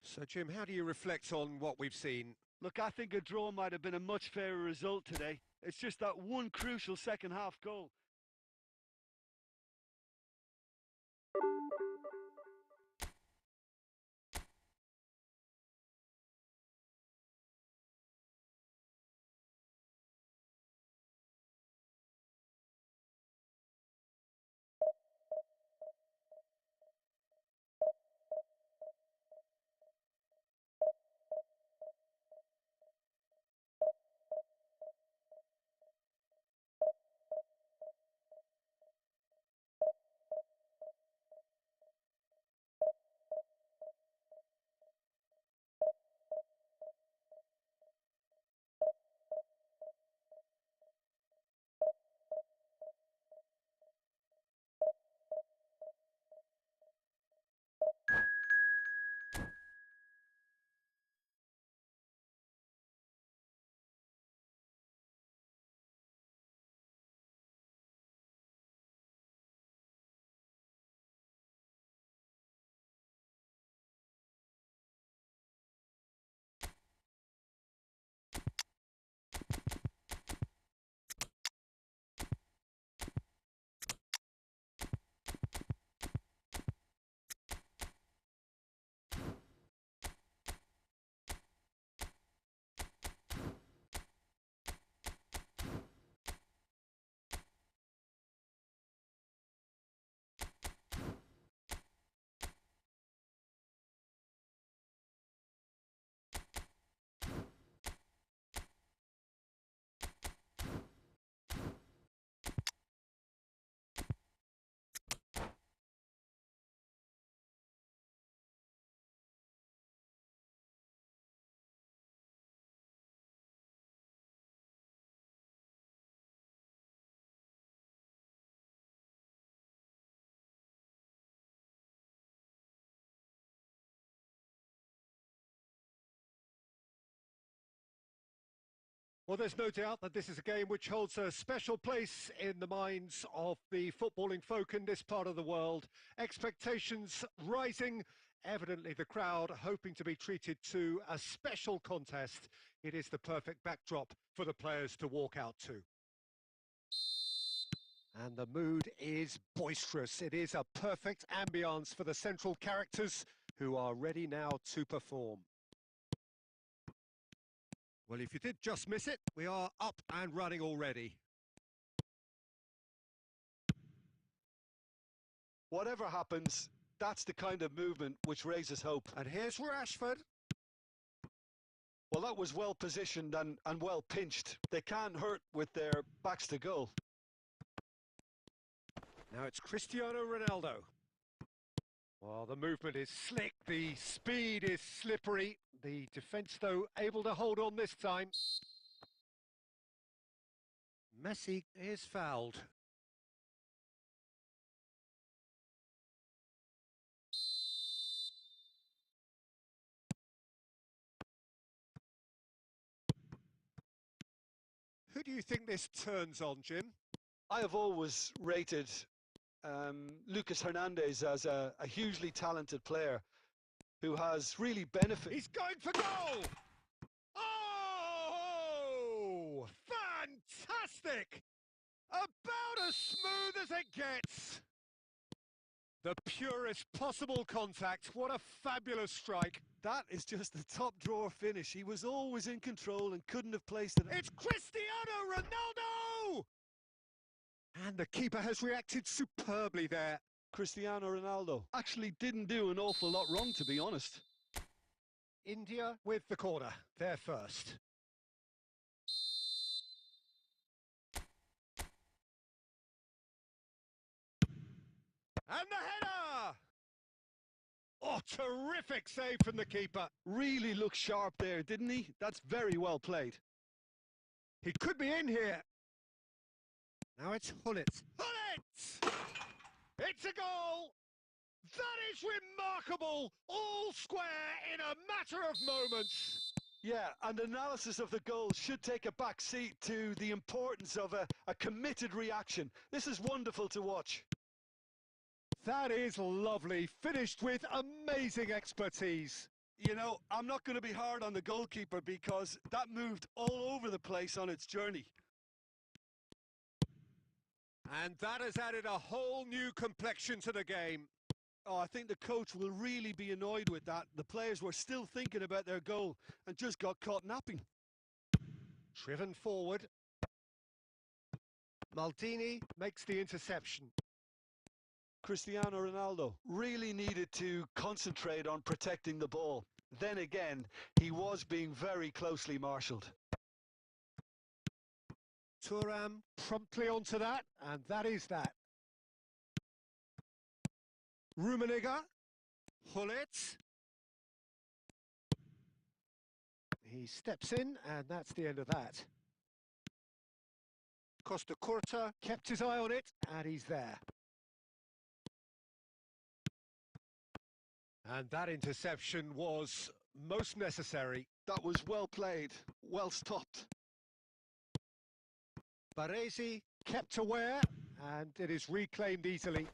So, Jim, how do you reflect on what we've seen? Look, I think a draw might have been a much fairer result today. It's just that one crucial second-half goal. Well, there's no doubt that this is a game which holds a special place in the minds of the footballing folk in this part of the world. Expectations rising, evidently the crowd hoping to be treated to a special contest. It is the perfect backdrop for the players to walk out to. And the mood is boisterous. It is a perfect ambience for the central characters who are ready now to perform. Well, if you did just miss it, we are up and running already. Whatever happens, that's the kind of movement which raises hope. And here's Rashford. Well, that was well positioned and well pinched. They can't hurt with their backs to goal. Now it's Cristiano Ronaldo. Well, the movement is slick, the speed is slippery. The defence, though, able to hold on this time. Messi is fouled. Who do you think this turns on, Jim? I have always rated Lucas Hernandez as a hugely talented player who has really benefited. He's going for goal! Oh! Fantastic! About as smooth as it gets. The purest possible contact. What a fabulous strike. That is just the top drawer finish. He was always in control and couldn't have placed it. It's Cristiano Ronaldo! And the keeper has reacted superbly there. Cristiano Ronaldo actually didn't do an awful lot wrong, to be honest. India with the corner. They're first. And the header! Oh, terrific save from the keeper. Really looked sharp there, didn't he? That's very well played. He could be in here. Now it's Hullet. Hullet! It's a goal! That is remarkable! All square in a matter of moments. Yeah, and analysis of the goal should take a back seat to the importance of a committed reaction. This is wonderful to watch. That is lovely, finished with amazing expertise. You know, I'm not going to be hard on the goalkeeper because that moved all over the place on its journey. And that has added a whole new complexion to the game. Oh, I think the coach will really be annoyed with that. The players were still thinking about their goal and just got caught napping. Driven forward. Maldini makes the interception. Cristiano Ronaldo really needed to concentrate on protecting the ball. Then again, he was being very closely marshalled. Thuram promptly onto that, and that is that. Rummenigge, Hullet. He steps in, and that's the end of that. Costa Curta kept his eye on it, and he's there. And that interception was most necessary. That was well played, well stopped. Baresi kept aware, and it is reclaimed easily.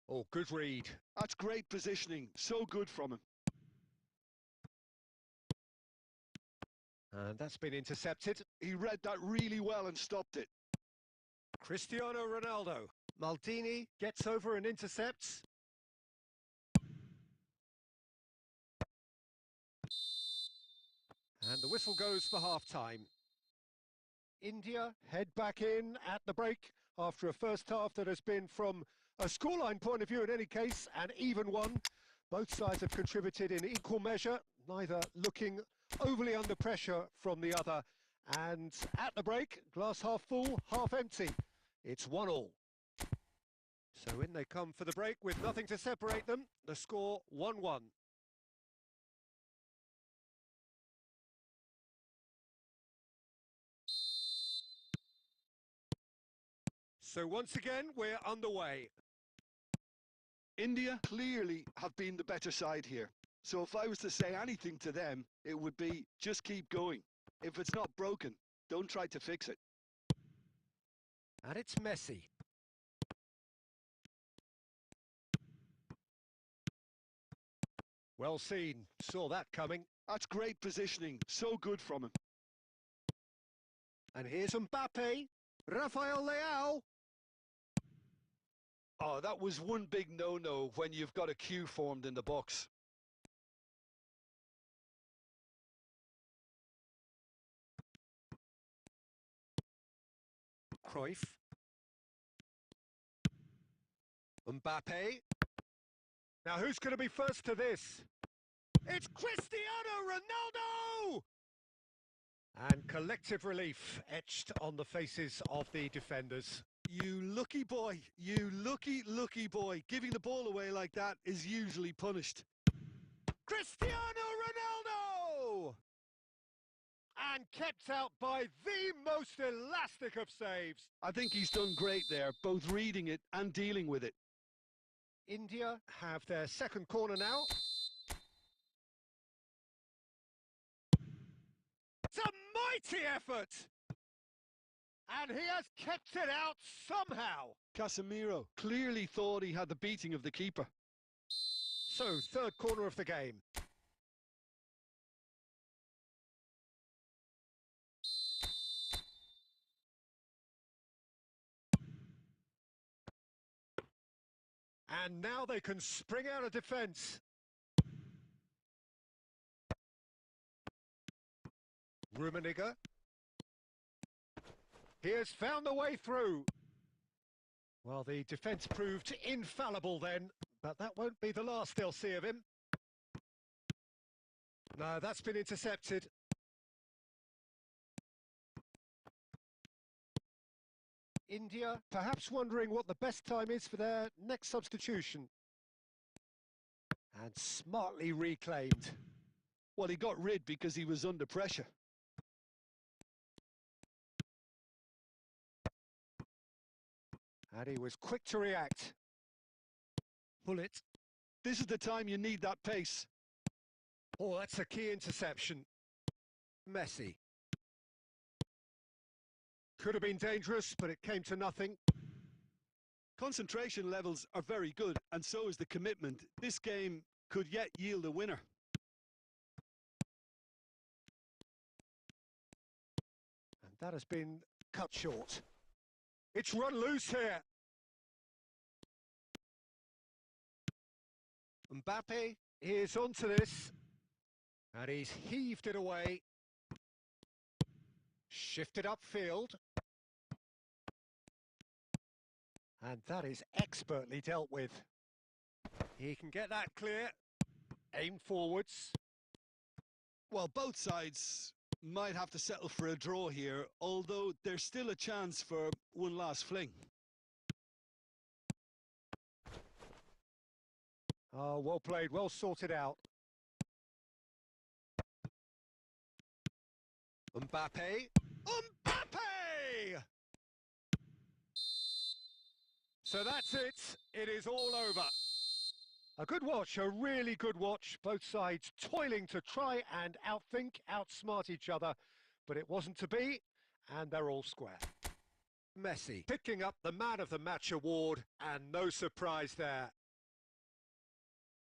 Oh, good read. That's great positioning, so good from him. And that's been intercepted. He read that really well and stopped it. Cristiano Ronaldo. Maldini gets over and intercepts. And the whistle goes for half-time. India head back in at the break after a first half that has been, from a scoreline point of view in any case, an even one. Both sides have contributed in equal measure, neither looking overly under pressure from the other. And at the break, glass half full, half empty. It's 1-1. So in they come for the break with nothing to separate them. The score 1-1. So once again, we're underway. India clearly have been the better side here. So if I was to say anything to them, it would be just keep going. If it's not broken, don't try to fix it. And it's messy. Well seen. Saw that coming. That's great positioning. So good from him. And here's Mbappe. Rafael Leao. Oh, that was one big no-no when you've got a queue formed in the box. Cruyff. Mbappe. Now who's going to be first to this? It's Cristiano Ronaldo! And collective relief etched on the faces of the defenders. You lucky boy. You lucky boy. Giving the ball away like that is usually punished. Cristiano Ronaldo! And kept out by the most elastic of saves. I think he's done great there, both reading it and dealing with it. India have their second corner now. It's a mighty effort! And he has kept it out somehow. Casemiro clearly thought he had the beating of the keeper. So, third corner of the game. And now they can spring out of defence. Rummenigge. He has found the way through. Well, the defence proved infallible then, but that won't be the last they'll see of him. No, that's been intercepted. India perhaps wondering what the best time is for their next substitution. And smartly reclaimed. Well, he got rid because he was under pressure. And he was quick to react. Pull it. This is the time you need that pace. Oh, that's a key interception. Messi. Could have been dangerous, but it came to nothing. Concentration levels are very good, and so is the commitment. This game could yet yield a winner. And that has been cut short. It's run loose here. Mbappe is onto this. And he's heaved it away. Shifted upfield. And that is expertly dealt with. He can get that clear. Aim forwards. Well, both sides might have to settle for a draw here, although there's still a chance for one last fling. Oh, well played, well sorted out. Mbappe. Mbappe! So that's it. It is all over. A good watch, a really good watch. Both sides toiling to try and outthink, outsmart each other. But it wasn't to be, and they're all square. Messi picking up the Man of the Match award, and no surprise there.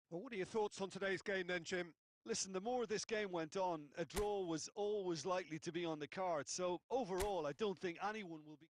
Well, what are your thoughts on today's game then, Jim? Listen, the more this game went on, a draw was always likely to be on the card. So overall, I don't think anyone will be...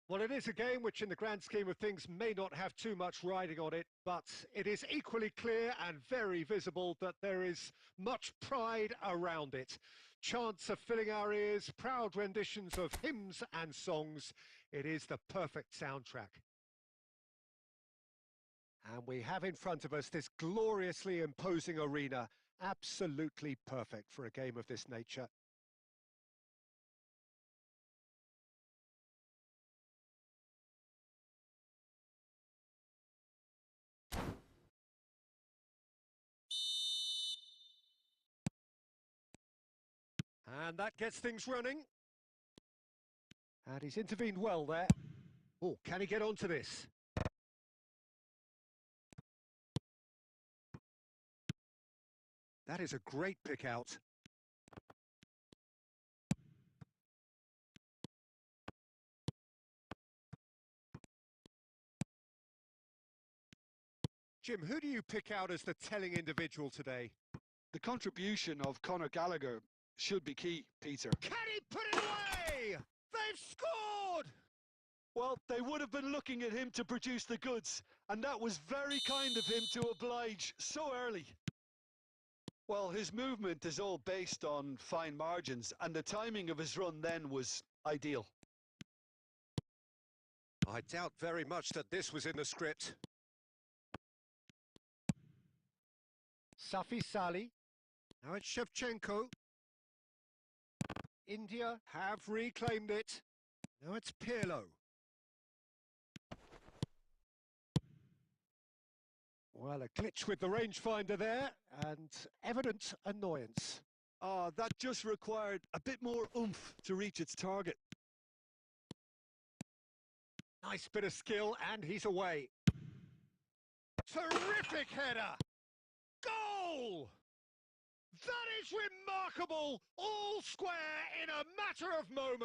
Well, it is a game which, in the grand scheme of things, may not have too much riding on it, but it is equally clear and very visible that there is much pride around it. Chants are filling our ears, proud renditions of hymns and songs. It is the perfect soundtrack. And we have in front of us this gloriously imposing arena, absolutely perfect for a game of this nature. And that gets things running. And he's intervened well there. Oh, can he get onto this? That is a great pick out. Jim, who do you pick out as the telling individual today? The contribution of Conor Gallagher should be key, Peter. Can he put it away? They've scored! Well, they would have been looking at him to produce the goods, and that was very kind of him to oblige so early. Well, his movement is all based on fine margins, and the timing of his run then was ideal. I doubt very much that this was in the script. Safi Sali. Now it's Shevchenko. India have reclaimed it. Now it's Pirlo. Well, a glitch with the rangefinder there, and evident annoyance. That just required a bit more oomph to reach its target. Nice bit of skill, and he's away. Terrific header! Goal! That is remarkable! All square in a matter of moments.